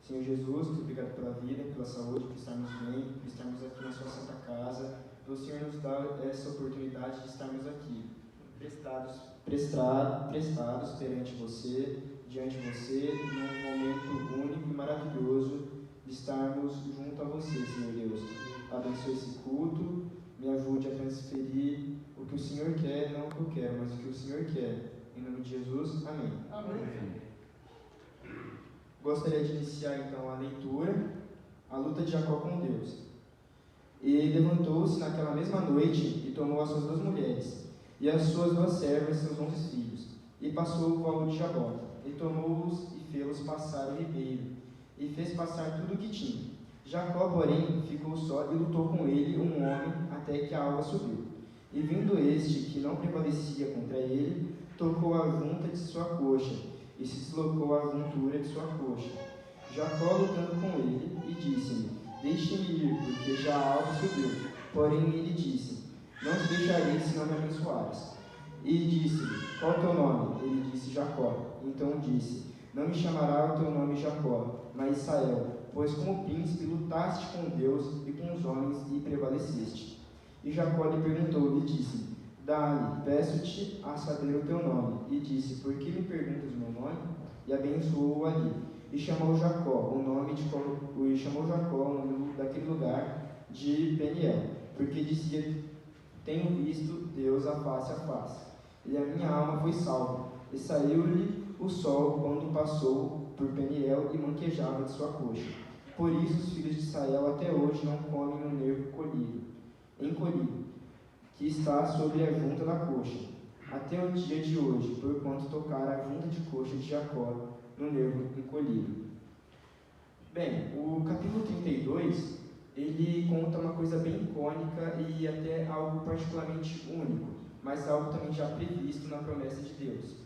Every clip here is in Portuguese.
Senhor Jesus, muito obrigado pela vida, pela saúde, por estarmos bem, por estarmos aqui na sua santa casa, pelo Senhor nos dar essa oportunidade de estarmos aqui, prestados perante você, diante de você, num momento único e maravilhoso de estarmos junto a você, Senhor Deus. Abençoe esse culto, me ajude a transferir o que o Senhor quer, não o que eu quero, mas o que o Senhor quer. Em nome de Jesus, amém. Amém. Gostaria de iniciar então a leitura, a luta de Jacó com Deus. E levantou-se naquela mesma noite e tomou as suas 2 mulheres, e as suas 2 servas e seus 11 filhos, e passou o valo de Jabó, e tomou-os e fê-los passar o ribeiro, e fez passar tudo o que tinha. Jacó, porém, ficou só e lutou com ele um homem até que a alva subiu. E vindo este, que não prevalecia contra ele, tocou a junta de sua coxa, e se deslocou a juntura de sua coxa. Jacó lutando com ele, e disse-lhe: deixe-me ir, porque já a alva subiu. Porém ele disse: não te deixarei, se não me abençoares. E disse-lhe: qual é o teu nome? Ele disse: Jacó. Então disse: não me chamará o teu nome Jacó, mas Israel, pois como príncipe lutaste com Deus e com os homens e prevaleceste. E Jacó lhe perguntou e disse: dá-me, peço-te a saber o teu nome. E disse: por que me perguntas o meu nome? E abençoou-o ali. E chamou Jacó o nome daquele lugar de Peniel, porque dizia: tenho visto Deus a face, e a minha alma foi salva. E saiu-lhe o sol quando passou por Peniel e manquejava de sua coxa. Por isso os filhos de Israel até hoje não comem o nervo encolhido, que está sobre a junta da coxa, até o dia de hoje, porquanto tocar a junta de coxa de Jacó no nervo encolhido. Bem, o capítulo 32, ele conta uma coisa bem icônica e até algo particularmente único, mas algo também já previsto na promessa de Deus.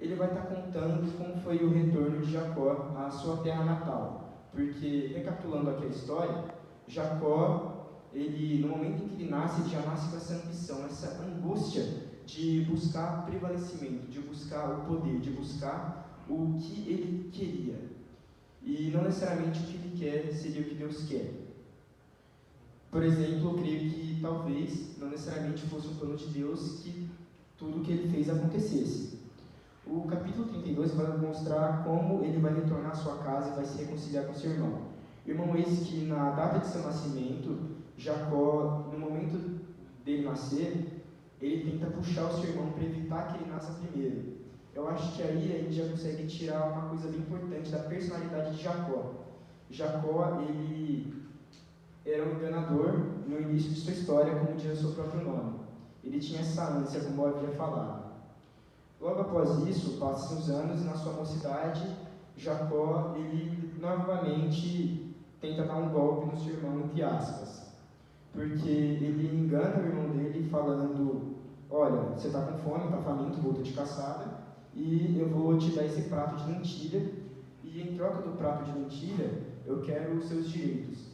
Ele vai estar contando como foi o retorno de Jacó à sua terra natal, porque, recapitulando aqui a história, Jacó, ele, no momento em que ele nasce, ele já nasce com essa ambição, essa angústia de buscar prevalecimento, de buscar o poder, de buscar o que ele queria. E não necessariamente o que ele quer seria o que Deus quer. Por exemplo, eu creio que talvez não necessariamente fosse um plano de Deus que tudo o que ele fez acontecesse. O capítulo 32 vai mostrar como ele vai retornar à sua casa e vai se reconciliar com seu irmão. Irmão esse que na data de seu nascimento, Jacó, no momento dele nascer, ele tenta puxar o seu irmão para evitar que ele nasça primeiro. Eu acho que aí a gente já consegue tirar uma coisa bem importante da personalidade de Jacó. Jacó, ele era um enganador no início de sua história, como diz o seu próprio nome. Ele tinha essa ânsia, como eu havia falado. Logo após isso, passam os anos e na sua mocidade, Jacó, ele novamente tenta dar um golpe no seu irmão, entre aspas. Porque ele engana o irmão dele falando: olha, você está com fome, está faminto, volta de caçada, e eu vou te dar esse prato de lentilha, e em troca do prato de lentilha, eu quero os seus direitos.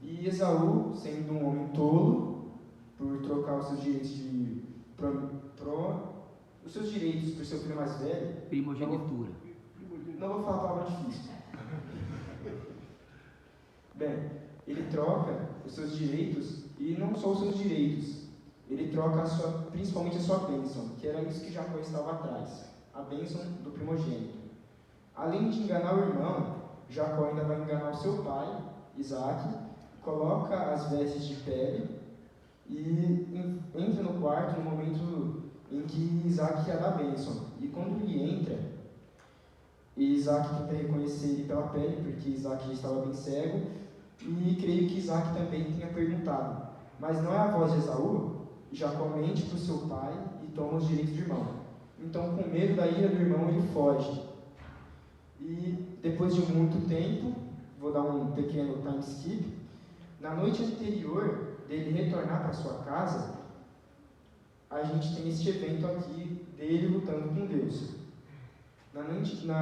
E Esaú, sendo um homem tolo, por trocar os seus direitos os seus direitos por seu filho mais velho... Primogenitura. Não vou falar a palavra difícil. Bem, ele troca os seus direitos, e não só os seus direitos, ele troca principalmente a sua bênção, que era isso que Jacó estava atrás, a bênção do primogênito. Além de enganar o irmão, Jacó ainda vai enganar o seu pai, Isaac, coloca as vestes de pele e entra no quarto no momento em que Isaac ia dar a bênção. E quando ele entra, Isaac tenta reconhecer ele pela pele, porque Isaac já estava bem cego, e creio que Isaac também tenha perguntado: mas não é a voz de Esaú? Jacó mente para o seu pai e toma os direitos do irmão. Então, com medo da ira do irmão, ele foge. E depois de muito tempo, vou dar um pequeno time skip, na noite anterior dele retornar para sua casa, a gente tem este evento aqui dele lutando com Deus. Na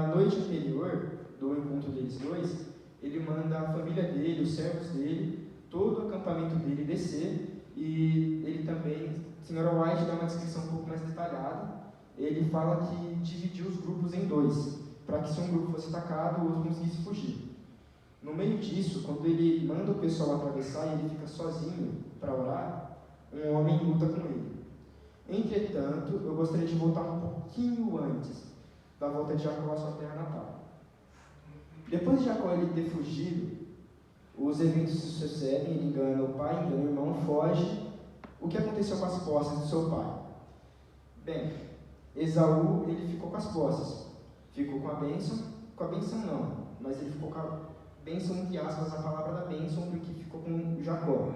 noite anterior do encontro deles dois, ele manda a família dele, os servos dele, todo o acampamento dele descer, e ele também, Senhora White dá uma descrição um pouco mais detalhada. Ele fala que dividiu os grupos em dois, para que se um grupo fosse atacado, o outro conseguisse fugir. No meio disso, quando ele manda o pessoal atravessar e ele fica sozinho para orar, um homem luta com ele. Entretanto, eu gostaria de voltar um pouquinho antes da volta de Jacó à sua terra natal. Depois de Jacó ele ter fugido, os eventos se sucedem, ele engana o pai, engana o irmão, foge. O que aconteceu com as posses do seu pai? Bem, Esaú, ele ficou com as posses. Ficou com a bênção não, mas ele ficou com a bênção, entre aspas, a palavra da bênção, porque ficou com Jacó.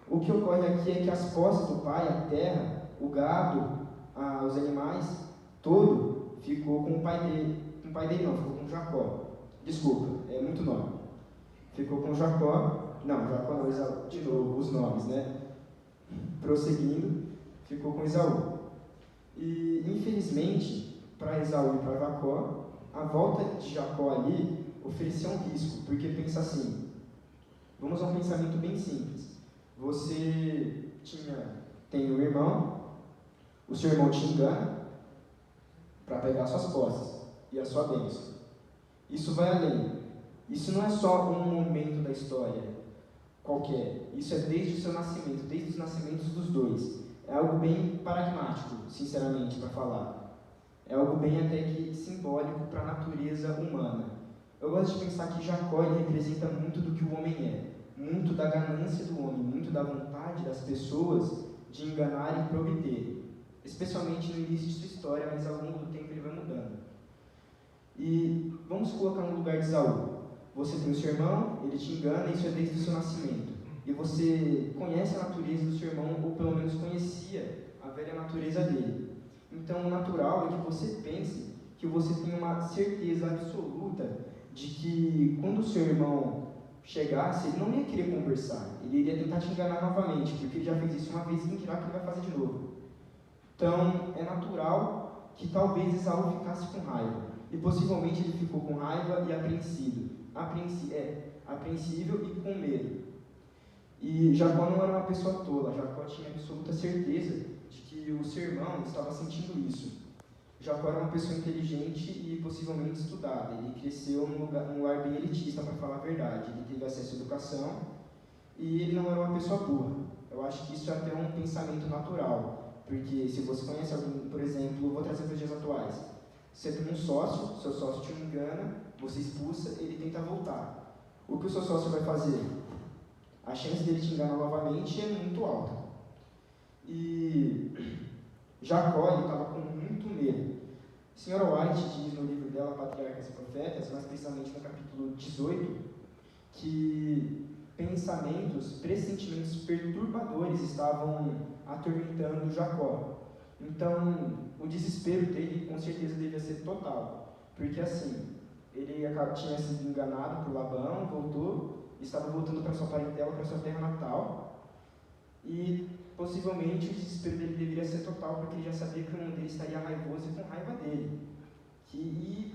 O que ocorre aqui é que as posses do pai, a terra, o gado, os animais, todo, ficou com o pai dele. Com o pai dele não, ficou com Jacó. Desculpa, é muito nome. Ficou com Jacó não, Esaú, de novo, os nomes, né? Prosseguindo, ficou com Esaú. E, infelizmente, para Esaú e para Jacó, a volta de Jacó ali oferecia um risco, porque pensa assim, vamos a um pensamento bem simples. Você tem um irmão, o seu irmão te engana para pegar suas posses e a sua bênção. Isso vai além. Isso não é só um momento da história qualquer. Isso é desde o seu nascimento, desde os nascimentos dos dois. É algo bem pragmático, sinceramente, para falar. É algo bem até que simbólico para a natureza humana. Eu gosto de pensar que Jacó ele representa muito do que o homem é. Muito da ganância do homem, muito da vontade das pessoas de enganar e para obter. Especialmente no início de sua história, mas ao longo do tempo ele vai mudando. E vamos colocar no lugar de Esaú. Você tem o seu irmão, ele te engana, isso é desde o seu nascimento. E você conhece a natureza do seu irmão, ou pelo menos conhecia a velha natureza dele. Então, o natural é que você pense que você tem uma certeza absoluta de que quando o seu irmão chegasse, ele não ia querer conversar, ele iria tentar te enganar novamente, porque ele já fez isso uma vez e quem dirá que ele vai fazer de novo. Então, é natural que talvez Esaú ficasse com raiva, e possivelmente ele ficou com raiva e apreensível e com medo. E Jacó não era uma pessoa tola, Jacó tinha absoluta certeza de que o seu irmão estava sentindo isso. Jacó era uma pessoa inteligente e possivelmente estudada. Ele cresceu num lugar bem elitista, para falar a verdade. Ele teve acesso à educação e ele não era uma pessoa burra. Eu acho que isso é até um pensamento natural, porque se você conhece alguém, por exemplo, vou trazer para os dias atuais. Você tem um sócio, seu sócio te engana, você expulsa, ele tenta voltar. O que o seu sócio vai fazer? A chance dele te enganar novamente é muito alta. E Jacó estava com muito medo. A senhora White diz no livro dela, Patriarcas e Profetas, mais precisamente no capítulo 18, que pressentimentos perturbadores estavam atormentando Jacó. Então, o desespero dele com certeza devia ser total, porque assim, ele tinha sido enganado por Labão, voltou, estava voltando para sua parentela, para sua terra natal, e possivelmente o desespero dele deveria ser total, porque ele já sabia que o irmão dele estaria raivoso e com raiva dele. E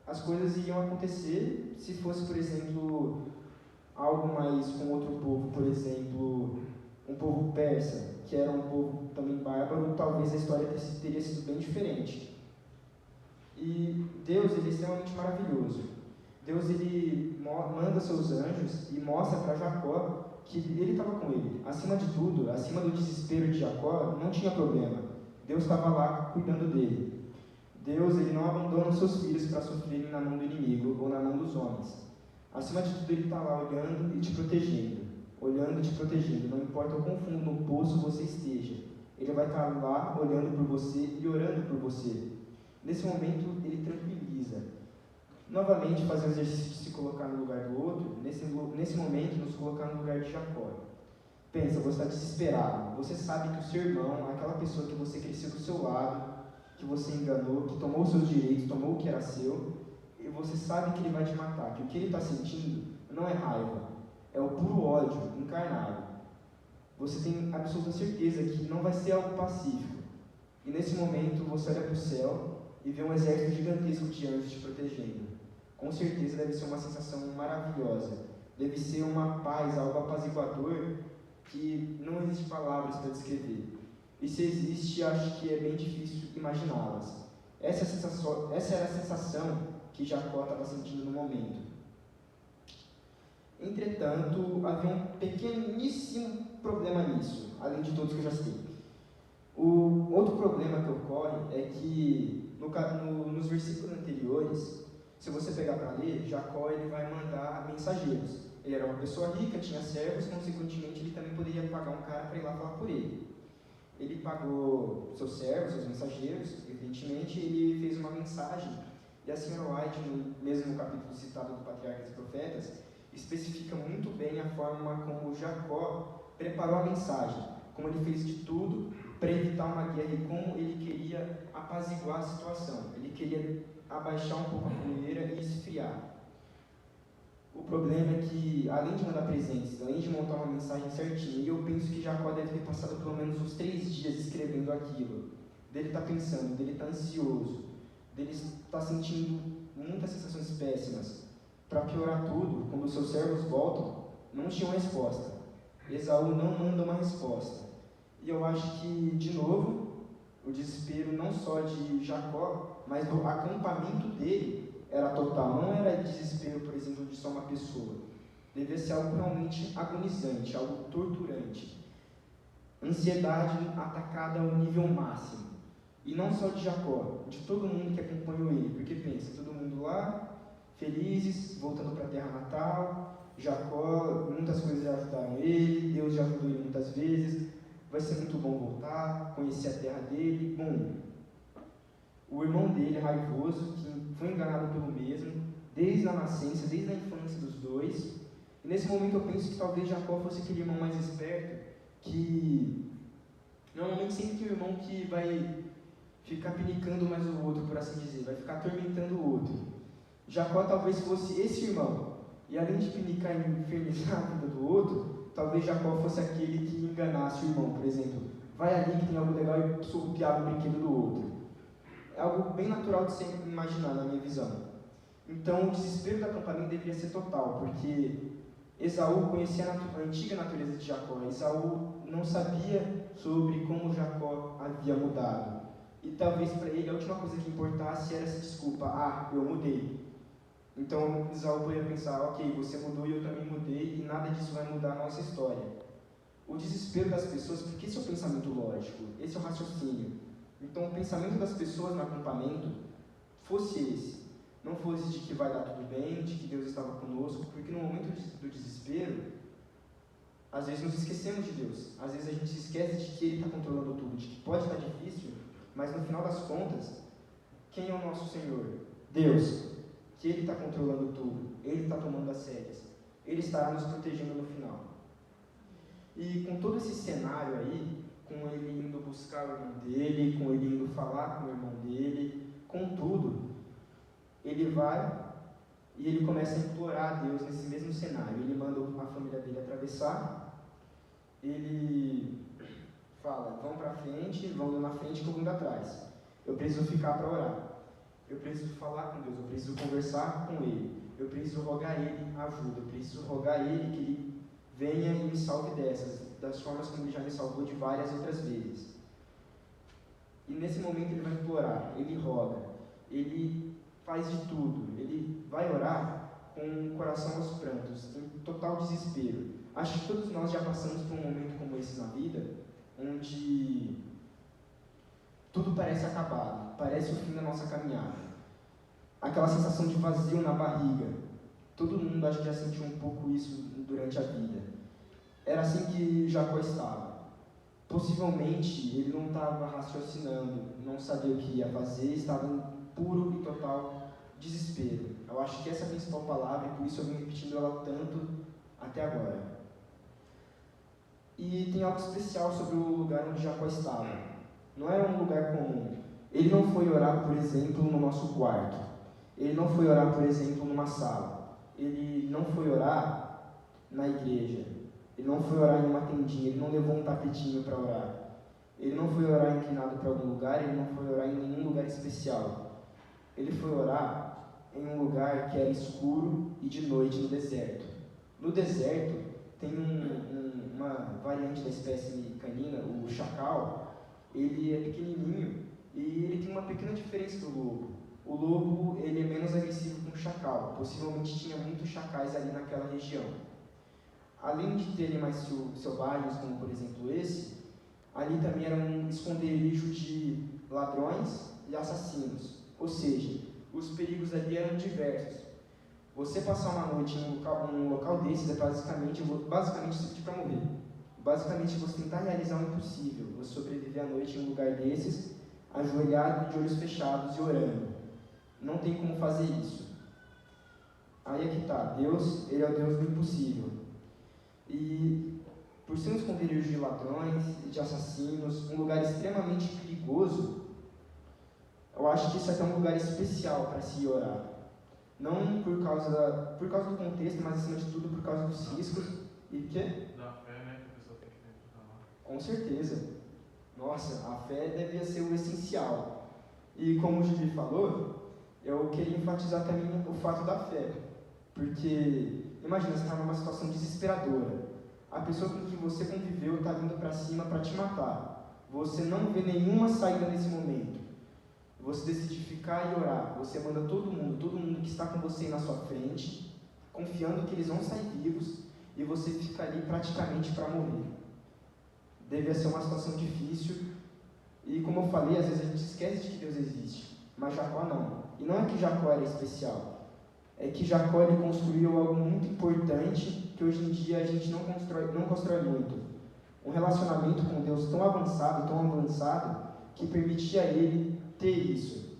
as coisas iriam acontecer se fosse, por exemplo, algo mais com outro povo, por exemplo, um povo persa, que era um povo também bárbaro, talvez a história teria sido bem diferente. E Deus, ele é extremamente maravilhoso. Deus, ele manda seus anjos e mostra para Jacó que ele estava com ele. Acima de tudo, acima do desespero de Jacó, não tinha problema. Deus estava lá cuidando dele. Deus, ele não abandona os seus filhos para sofrerem na mão do inimigo ou na mão dos homens. Acima de tudo, ele está lá olhando e te protegendo. Olhando e te protegendo. Não importa o quão fundo no poço você esteja. Ele vai estar lá olhando por você e orando por você. Nesse momento, ele tranquiliza. Novamente, fazer o exercício de se colocar no lugar do outro, nesse momento, nos colocar no lugar de Jacó. Pensa, você está desesperado, você sabe que o seu irmão, aquela pessoa que você cresceu do seu lado, que você enganou, que tomou os seus direitos, tomou o que era seu, e você sabe que ele vai te matar, que o que ele está sentindo não é raiva, é o puro ódio encarnado. Você tem absoluta certeza que não vai ser algo pacífico. E nesse momento, você olha para o céu e vê um exército gigantesco de anjos te protegendo. Com certeza deve ser uma sensação maravilhosa. Deve ser uma paz, algo apaziguador que não existe palavras para descrever. E se existe, acho que é bem difícil imaginá-las. Essa era a sensação que Jacó estava sentindo no momento. Entretanto, havia um pequeníssimo problema nisso, além de todos que eu já citei. O outro problema que ocorre é que, nos versículos anteriores, se você pegar para ler, Jacó ele vai mandar mensageiros. Ele era uma pessoa rica, tinha servos, consequentemente ele também poderia pagar um cara para ir lá falar por ele. Ele pagou seus servos, seus mensageiros, evidentemente, ele fez uma mensagem, e a senhora White, no mesmo capítulo citado do Patriarcas e Profetas, especifica muito bem a forma como Jacó preparou a mensagem, como ele fez de tudo para evitar uma guerra e como ele queria apaziguar a situação, ele queria abaixar um pouco a poeira e esfriar. O problema é que, além de mandar presentes, além de montar uma mensagem certinha, eu penso que Jacó deve ter passado pelo menos uns 3 dias escrevendo aquilo. Dele estar pensando, dele estar ansioso, dele estar sentindo muitas sensações péssimas. Para piorar tudo, quando os seus servos voltam, não tinham resposta. Esaú não manda uma resposta. E eu acho que, de novo, o desespero não só de Jacó, mas do acampamento dele era total. Não era desespero, por exemplo, de só uma pessoa. Devia ser algo realmente agonizante, algo torturante. Ansiedade atacada ao nível máximo. E não só de Jacó, de todo mundo que acompanhou ele. Porque pensa, todo mundo lá, felizes, voltando para a terra natal. Jacó, muitas coisas já ajudaram ele, Deus já ajudou ele muitas vezes. Vai ser muito bom voltar, conhecer a terra dele. Bom, o irmão dele, raivoso, que foi enganado pelo mesmo, desde a nascença, desde a infância dos dois. E nesse momento eu penso que talvez Jacó fosse aquele irmão mais esperto, que normalmente sempre tem um irmão que vai ficar pinicando mais o outro, por assim dizer, vai ficar atormentando o outro. Jacó talvez fosse esse irmão, e além de pinicar e infernizar a vida do outro, talvez Jacó fosse aquele que enganasse o irmão, por exemplo, vai ali que tem algo legal e surrupiava o brinquedo do outro. É algo bem natural de se imaginar na minha visão. Então o desespero do acampamento deveria ser total, porque Esaú conhecia a antiga natureza de Jacó. Esaú não sabia sobre como Jacó havia mudado. E talvez para ele a última coisa que importasse era essa desculpa: eu mudei. Então Esaú poderia pensar: ok, você mudou e eu também mudei, e nada disso vai mudar a nossa história. O desespero das pessoas, porque esse é o pensamento lógico, esse é o raciocínio. Então o pensamento das pessoas no acampamento fosse esse, não fosse de que vai dar tudo bem, de que Deus estava conosco, porque no momento do desespero, às vezes nos esquecemos de Deus, às vezes a gente se esquece de que Ele está controlando tudo, de que pode estar difícil, mas no final das contas, quem é o nosso Senhor? Deus, que Ele está controlando tudo, Ele está tomando as rédeas, Ele estará nos protegendo no final. E com todo esse cenário aí, com ele indo buscar o irmão dele, com ele indo falar com o irmão dele, com tudo, ele vai e ele começa a implorar a Deus nesse mesmo cenário. Ele manda a família dele atravessar, ele fala: vão para frente, vão na frente que eu vou indo atrás. Eu preciso ficar para orar, eu preciso falar com Deus, eu preciso conversar com Ele, eu preciso rogar Ele ajuda, eu preciso rogar Ele que Ele venha e me salve das formas como Ele já me salvou de várias outras vezes. E nesse momento ele vai implorar, ele roga, ele faz de tudo, ele vai orar com o coração aos prantos, em total desespero. Acho que todos nós já passamos por um momento como esse na vida, onde tudo parece acabado, parece o fim da nossa caminhada. Aquela sensação de vazio na barriga. Todo mundo acho que já sentiu um pouco isso durante a vida. Era assim que Jacó estava. Possivelmente ele não estava raciocinando, não sabia o que ia fazer, estava em puro e total desespero. Eu acho que essa é a principal palavra, e por isso eu venho repetindo ela tanto até agora. E tem algo especial sobre o lugar onde Jacó estava. Não era um lugar comum. Ele não foi orar, por exemplo, no nosso quarto. Ele não foi orar, por exemplo, numa sala. Ele não foi orar na igreja. Ele não foi orar em uma tendinha. Ele não levou um tapetinho para orar. Ele não foi orar inclinado para algum lugar. Ele não foi orar em nenhum lugar especial. Ele foi orar em um lugar que era escuro e de noite, no deserto. No deserto tem uma variante da espécie canina, o chacal. Ele é pequenininho e ele tem uma pequena diferença do lobo. O lobo ele é menos agressivo que um chacal. Possivelmente tinha muitos chacais ali naquela região. Além de ter animais selvagens, como por exemplo esse, ali também era um esconderijo de ladrões e assassinos. Ou seja, os perigos ali eram diversos. Você passar uma noite em um local desses é basicamente você para morrer. Basicamente, você tentar realizar o impossível. Você sobreviver à noite em um lugar desses, ajoelhado, de olhos fechados e orando. Não tem como fazer isso. Aí é que está. Deus, Ele é o Deus do impossível. E, por ser um esconderijo de ladrões e de assassinos, um lugar extremamente perigoso, eu acho que isso aqui é um lugar especial para se orar. Não por causa do contexto, mas acima de tudo por causa dos riscos e o quê? Da fé, né, que a pessoa tem que ter lá. Com certeza. Nossa, a fé devia ser o essencial. E como o Gibi falou, eu queria enfatizar também o fato da fé. Porque, imagina, você está numa situação desesperadora. A pessoa com quem você conviveu está vindo para cima para te matar. Você não vê nenhuma saída nesse momento. Você decide ficar e orar. Você manda todo mundo que está com você na sua frente, confiando que eles vão sair vivos, e você fica ali praticamente para morrer. Devia ser uma situação difícil, e como eu falei, às vezes a gente esquece de que Deus existe, mas Jacó não. E não é que Jacó era especial, é que Jacó ele construiu algo muito importante que hoje em dia a gente não constrói muito. Um relacionamento com Deus tão avançado, que permitia a ele ter isso.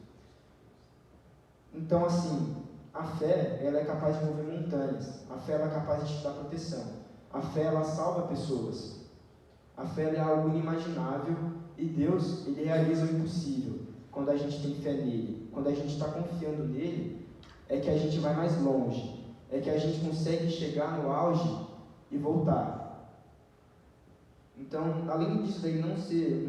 Então, assim, a fé, ela é capaz de mover montanhas. A fé, ela é capaz de te dar proteção. A fé, ela salva pessoas. A fé, ela é algo inimaginável e Deus, Ele realiza o impossível quando a gente tem fé nele. Quando a gente está confiando nele, é que a gente vai mais longe. É que a gente consegue chegar no auge e voltar. Então, além disso daí não ser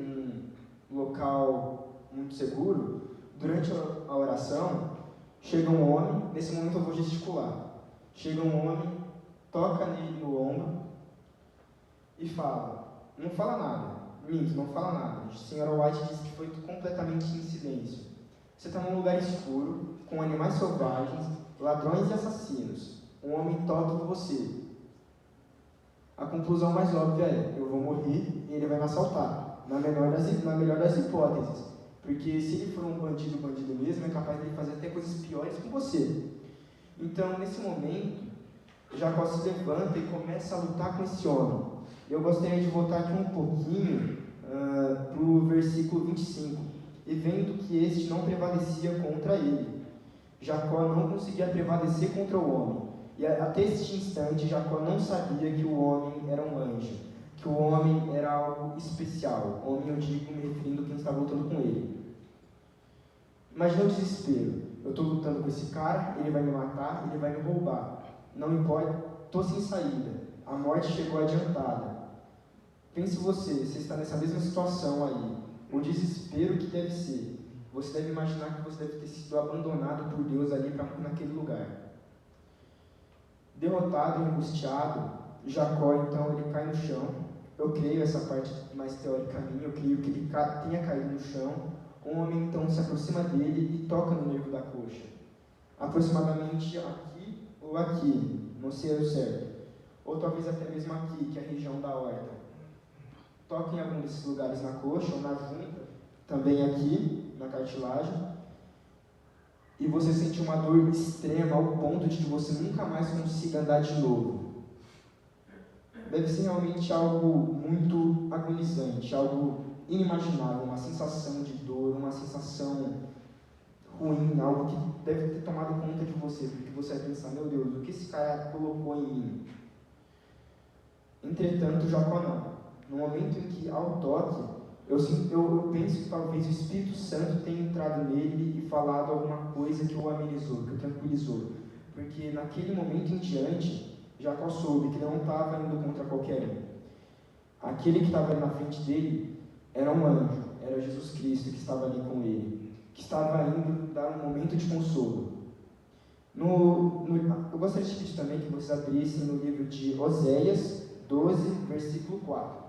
um local muito seguro, durante a oração, chega um homem, nesse momento eu vou gesticular, chega um homem, toca nele no ombro e fala, não fala nada, não fala nada, a senhora White disse que foi completamente em silêncio. Você está num lugar escuro, com animais selvagens, ladrões e assassinos, um homem toca em você. A conclusão mais óbvia é, eu vou morrer e ele vai me assaltar, na melhor das hipóteses. Porque se ele for um bandido mesmo, é capaz de ele fazer até coisas piores com você. Então, nesse momento, Jacó se levanta e começa a lutar com esse homem. Eu gostaria de voltar aqui um pouquinho para o versículo 25. E vendo que este não prevalecia contra ele, Jacó não conseguia prevalecer contra o homem. E até este instante, Jacó não sabia que o homem era um anjo, que o homem era algo especial. Homem, eu digo, me referindo a quem está lutando com ele. Imagina o desespero. Eu estou lutando com esse cara, ele vai me matar, ele vai me roubar. Não importa, estou sem saída. A morte chegou adiantada. Pense você está nessa mesma situação aí. O desespero que deve ser. Você deve imaginar que você deve ter sido abandonado por Deus ali naquele lugar. Derrotado e angustiado, Jacó então ele cai no chão. Eu creio, essa parte mais teórica minha, eu creio que ele tenha caído no chão. Um homem então se aproxima dele e toca no nervo da coxa. Aproximadamente aqui ou aqui, não sei o certo. Ou talvez até mesmo aqui, que é a região da aorta. Toca em algum desses lugares na coxa ou na junta, também aqui, na cartilagem. E você sente uma dor extrema ao ponto de que você nunca mais consiga andar de novo. Deve ser realmente algo muito agonizante, algo inimaginável, uma sensação de dor, uma sensação ruim, algo que deve ter tomado conta de você, porque você vai pensar, meu Deus, o que esse cara colocou em mim? Entretanto, Jacó não. No momento em que, ao toque, eu penso que talvez o Espírito Santo tenha entrado nele e falado alguma coisa que o amenizou, que o tranquilizou. Porque naquele momento em diante, Jacó soube que não estava indo contra qualquer um. Aquele que estava ali na frente dele era um anjo, era Jesus Cristo que estava ali com ele, que estava indo dar um momento de consolo. Eu gostaria de pedir também que vocês abrissem no livro de Oséias 12, versículo 4.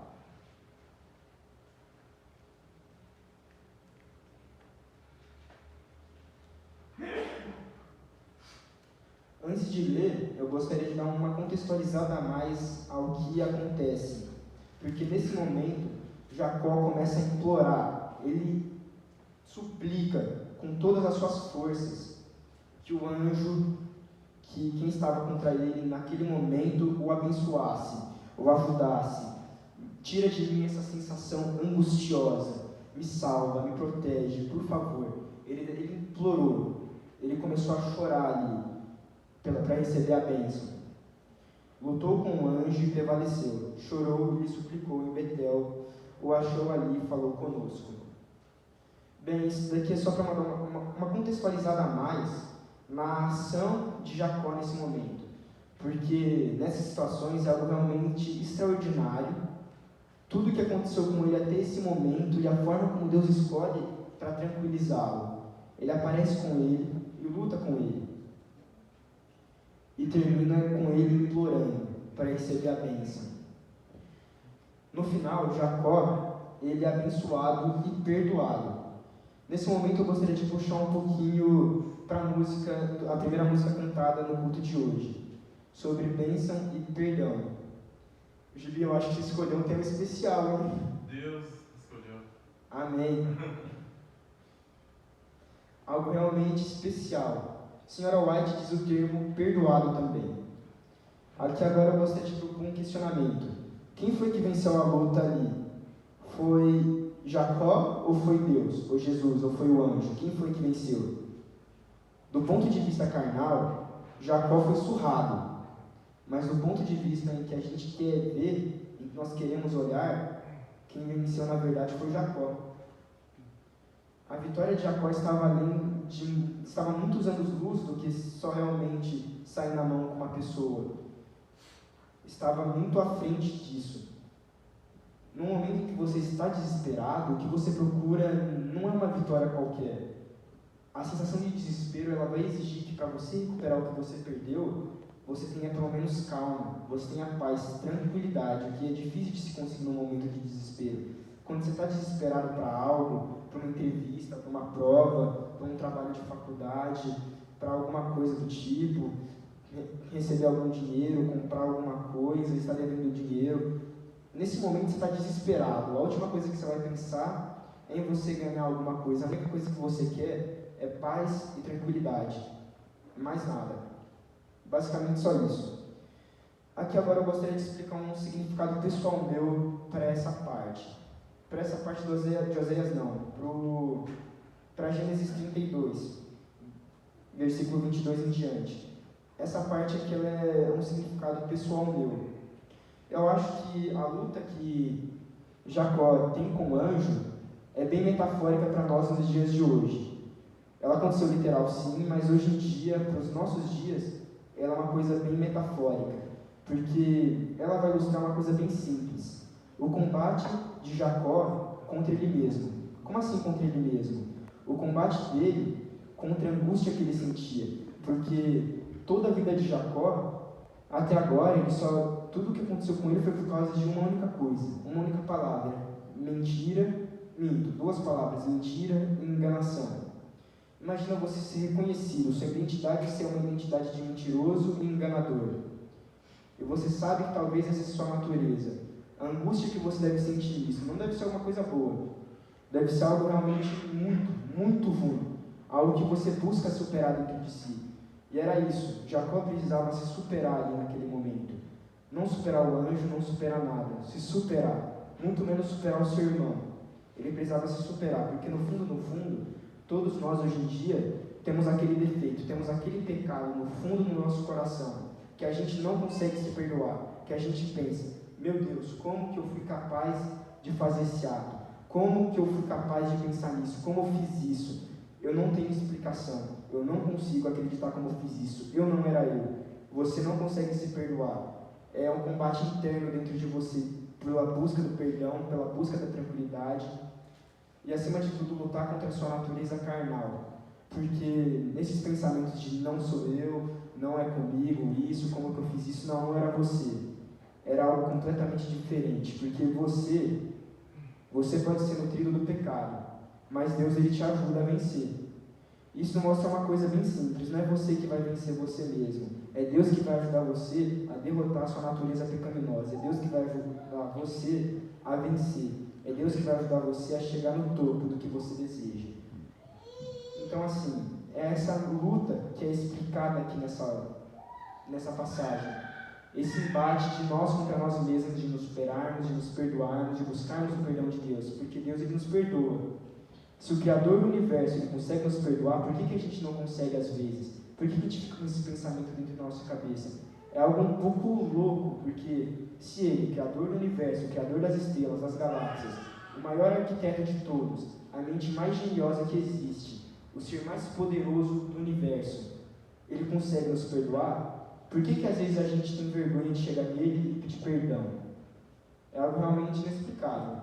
Antes de ler, eu gostaria de dar uma contextualizada a mais ao que acontece. Porque nesse momento, Jacó começa a implorar, ele suplica com todas as suas forças que o anjo, que quem estava contra ele naquele momento, o abençoasse, o ajudasse. Tira de mim essa sensação angustiosa, me salva, me protege, por favor. Ele implorou, ele começou a chorar ali, para receber a bênção. Lutou com o anjo e prevaleceu. Chorou e lhe suplicou em Betel. O achou ali e falou conosco. Bem, isso daqui é só para dar uma contextualizada a mais na ação de Jacó nesse momento. Porque nessas situações é algo realmente extraordinário. Tudo o que aconteceu com ele até esse momento e a forma como Deus escolhe para tranquilizá-lo. Ele aparece com ele e luta com ele. E termina com ele implorando para receber a bênção. No final, Jacó, ele é abençoado e perdoado. Nesse momento eu gostaria de puxar um pouquinho para a primeira música cantada no culto de hoje, sobre bênção e perdão. Gibi, eu acho que você escolheu um tema especial, hein? Deus escolheu. Amém. Algo realmente especial. Senhora White diz o termo perdoado também. Aqui agora eu gostaria de propor um questionamento. Quem foi que venceu a luta ali? Foi Jacó ou foi Deus? Ou Jesus? Ou foi o anjo? Quem foi que venceu? Do ponto de vista carnal, Jacó foi surrado. Mas do ponto de vista em que a gente quer ver, em que nós queremos olhar, quem venceu na verdade foi Jacó. A vitória de Jacó estava muitos anos-luz do que só realmente sair na mão com uma pessoa. Estava muito à frente disso. No momento em que você está desesperado, o que você procura não é uma vitória qualquer. A sensação de desespero, ela vai exigir que para você recuperar o que você perdeu, você tenha pelo menos calma, você tenha paz, tranquilidade, o que é difícil de se conseguir num momento de desespero. Quando você está desesperado para algo, para uma entrevista, para uma prova, para um trabalho de faculdade, para alguma coisa do tipo, receber algum dinheiro, comprar alguma coisa, estar devendo dinheiro, nesse momento você está desesperado. A última coisa que você vai pensar é em você ganhar alguma coisa. A única coisa que você quer é paz e tranquilidade. Mais nada. Basicamente só isso. Aqui agora eu gostaria de explicar um significado pessoal meu para essa parte. Para essa parte de Oséias não, para Gênesis 32, versículo 22 em diante. Essa parte aqui ela é um significado pessoal meu. Eu acho que a luta que Jacó tem com o anjo é bem metafórica para nós nos dias de hoje. Ela aconteceu literal sim, mas hoje em dia, para os nossos dias, ela é uma coisa bem metafórica, porque ela vai ilustrar uma coisa bem simples. O combate de Jacó contra ele mesmo. Como assim contra ele mesmo? O combate dele contra a angústia que ele sentia. Porque toda a vida de Jacó, até agora, tudo o que aconteceu com ele foi por causa de uma única coisa, uma única palavra. Duas palavras, mentira e enganação. Imagina você ser reconhecido, sua identidade ser uma identidade de mentiroso e enganador. E você sabe que talvez essa é a sua natureza. A angústia que você deve sentir isso não deve ser uma coisa boa. Deve ser algo realmente muito, muito ruim. Algo que você busca superar dentro de si. E era isso. Jacó precisava se superar ali naquele momento. Não superar o anjo, não superar nada. Se superar. Muito menos superar o seu irmão. Ele precisava se superar. Porque no fundo, todos nós hoje em dia temos aquele defeito, temos aquele pecado no fundo do nosso coração. Que a gente não consegue se perdoar. Que a gente pensa, meu Deus, como que eu fui capaz de fazer esse ato? Como que eu fui capaz de pensar nisso? Como eu fiz isso? Eu não tenho explicação. Eu não consigo acreditar como eu fiz isso. Eu não era eu. Você não consegue se perdoar. É um combate interno dentro de você, pela busca do perdão, pela busca da tranquilidade. E acima de tudo, lutar contra a sua natureza carnal. Porque nesses pensamentos de não sou eu, não é comigo, isso, como que eu fiz isso, não era você. Era algo completamente diferente. Porque você pode ser nutrido do pecado, mas Deus ele te ajuda a vencer. Isso mostra uma coisa bem simples, não é você que vai vencer você mesmo, É Deus que vai ajudar você a derrotar a sua natureza pecaminosa. É Deus que vai ajudar você a vencer. É Deus que vai ajudar você a chegar no topo do que você deseja. Então, assim, é essa luta que é explicada aqui nessa passagem. Esse embate de nós contra nós mesmos, de nos superarmos, de nos perdoarmos, de buscarmos o perdão de Deus. Porque Deus, Ele nos perdoa. Se o Criador do Universo, Ele consegue nos perdoar, por que a gente não consegue às vezes? Por que a gente fica com esse pensamento dentro da nossa cabeça? É algo um pouco louco, porque se Ele, Criador do Universo, o Criador das estrelas, das galáxias, o maior arquiteto de todos, a mente mais geniosa que existe, o ser mais poderoso do universo, Ele consegue nos perdoar? Por que às vezes a gente tem vergonha de chegar nele e pedir perdão? É algo realmente inexplicável.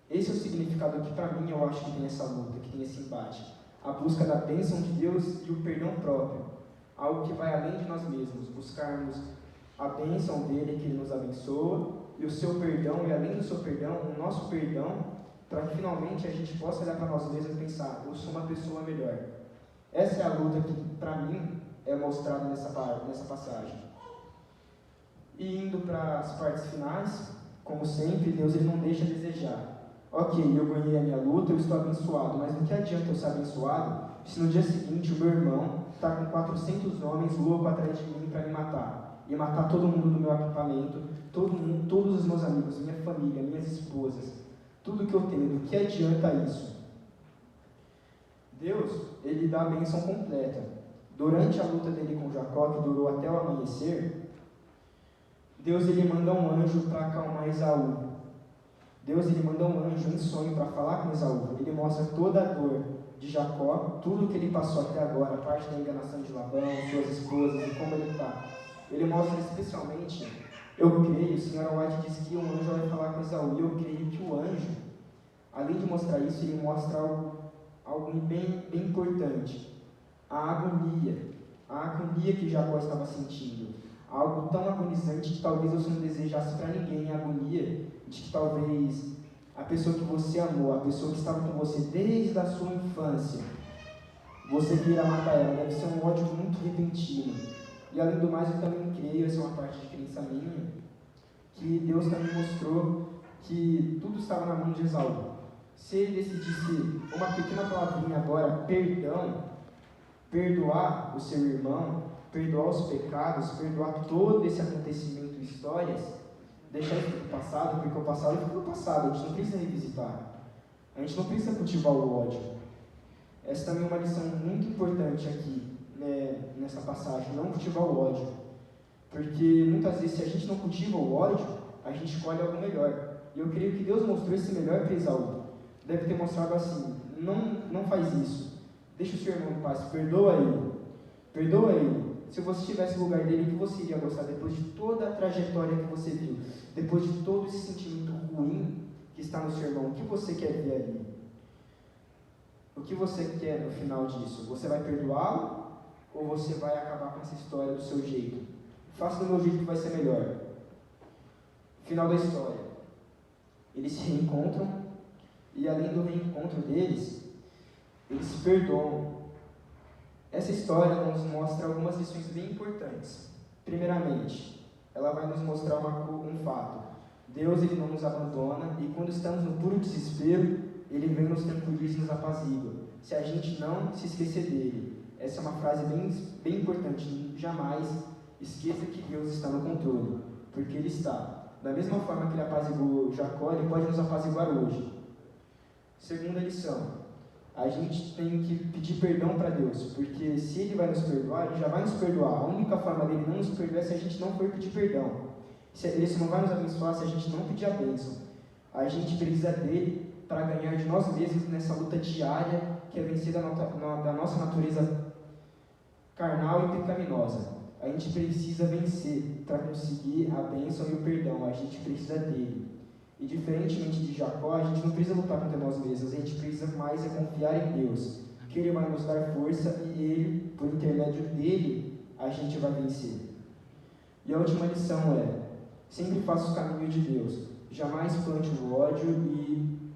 Esse é o significado que, para mim, eu acho que tem essa luta, que tem esse embate. A busca da bênção de Deus e o perdão próprio. Algo que vai além de nós mesmos. Buscarmos a bênção dele, que ele nos abençoa, e o seu perdão, e além do seu perdão, o nosso perdão, para que finalmente a gente possa olhar para nós mesmos e pensar, eu sou uma pessoa melhor. Essa é a luta que, para mim, é mostrada nessa passagem. E indo para as partes finais, como sempre, Deus, ele não deixa a desejar. Ok, eu ganhei a minha luta, eu estou abençoado, mas no que adianta eu ser abençoado se no dia seguinte o meu irmão está com 400 homens loucos atrás de mim para me matar, e matar todo mundo do meu acampamento, todos os meus amigos, minha família, minhas esposas, tudo que eu tenho, do que adianta isso? Deus, ele dá a bênção completa. Durante a luta dele com Jacó, que durou até o amanhecer, Deus, ele manda um anjo para acalmar Esaú. Deus, ele manda um anjo em sonho para falar com Esaú. Ele mostra toda a dor de Jacó, tudo que ele passou até agora, a parte da enganação de Labão, suas esposas e como ele está. Ele mostra especialmente, eu creio, o Sr. White diz que um anjo vai falar com Esaú, e eu creio que o anjo, além de mostrar isso, ele mostra algo bem importante. A agonia que Jacó estava sentindo. Algo tão agonizante que talvez você não desejasse para ninguém, a agonia de que talvez a pessoa que você amou, a pessoa que estava com você desde a sua infância, você queira matar ela, deve ser um ódio muito repentino. E além do mais, eu também creio, essa é uma parte de crença minha, que Deus também mostrou que tudo estava na mão de Esaú. Se ele decidisse uma pequena palavrinha agora, perdão, perdoar o seu irmão, perdoar os pecados, perdoar todo esse acontecimento e histórias, deixar isso no passado, porque o passado fica no passado, a gente não precisa revisitar, a gente não precisa cultivar o ódio. Essa também é uma lição muito importante aqui, nessa passagem, não cultivar o ódio, porque muitas vezes se a gente não cultiva o ódio, a gente escolhe algo melhor, e eu creio que Deus mostrou esse melhor para Esaú. Deve ter mostrado assim, não faz isso, deixa o seu irmão em paz, perdoa ele. Se você estivesse no lugar dele, o que você iria gostar depois de toda a trajetória que você viu, depois de todo esse sentimento ruim que está no seu irmão, o que você quer ver ali? O que você quer no final disso? Você vai perdoá-lo ou você vai acabar com essa história do seu jeito? Faça do meu jeito que vai ser melhor. Final da história. Eles se reencontram e além do reencontro deles, eles se perdoam. Essa história nos mostra algumas lições bem importantes. Primeiramente, ela vai nos mostrar um fato. Deus, ele não nos abandona, e quando estamos no puro desespero, ele vem nos tranquiliza e nos apazigua, se a gente não se esquecer dele. Essa é uma frase bem importante. Jamais esqueça que Deus está no controle, porque ele está. Da mesma forma que ele apaziguou Jacó, ele pode nos apaziguar hoje. Segunda lição. A gente tem que pedir perdão para Deus, porque se ele vai nos perdoar, ele já vai nos perdoar. A única forma dele não nos perdoar é se a gente não for pedir perdão. Ele não vai nos abençoar se a gente não pedir a bênção. A gente precisa dele para ganhar de nós mesmos nessa luta diária que é vencer da nossa natureza carnal e pecaminosa. A gente precisa vencer para conseguir a bênção e o perdão. A gente precisa dele. E diferentemente de Jacó, a gente não precisa lutar contra nós mesmos, a gente precisa mais confiar em Deus, que Ele vai nos dar força e Ele, por intermédio dEle, a gente vai vencer. E a última lição é, sempre faça o caminho de Deus, jamais plante o ódio e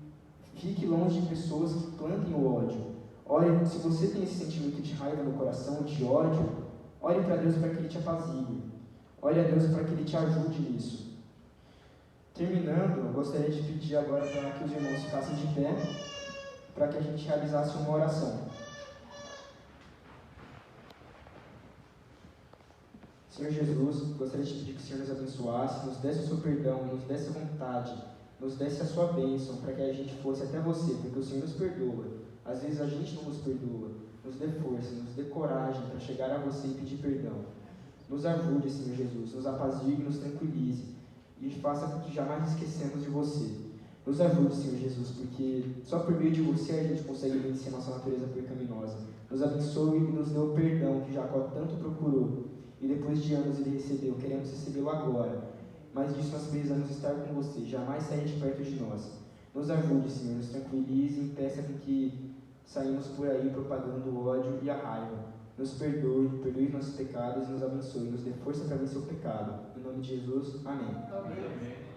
fique longe de pessoas que plantem o ódio. Olha, se você tem esse sentimento de raiva no coração, de ódio, Ore para Deus para que Ele te apazigue. Ore a Deus para que Ele te ajude nisso. Terminando, eu gostaria de pedir agora para que os irmãos ficassem de pé, para que a gente realizasse uma oração. Senhor Jesus, gostaria de pedir que o Senhor nos abençoasse, nos desse o seu perdão, nos desse a vontade, nos desse a sua bênção, para que a gente fosse até você, porque o Senhor nos perdoa. Às vezes a gente não nos perdoa. Nos dê força, nos dê coragem para chegar a você e pedir perdão. Nos ajude, Senhor Jesus, nos apazigue, nos tranquilize e faça com que jamais esquecemos de você. Nos ajude, Senhor Jesus, porque só por meio de você a gente consegue vencer nossa natureza pecaminosa. Nos abençoe e nos dê o perdão que Jacó tanto procurou e depois de anos ele recebeu. Queremos recebê-lo agora, mas disso nós precisamos estar com você, jamais sair de perto de nós. Nos ajude, Senhor, nos tranquilize e peça com que saímos por aí propagando o ódio e a raiva. Nos perdoe nossos pecados e nos abençoe, nos dê força para vencer o pecado. Em nome de Jesus, amém. Amém.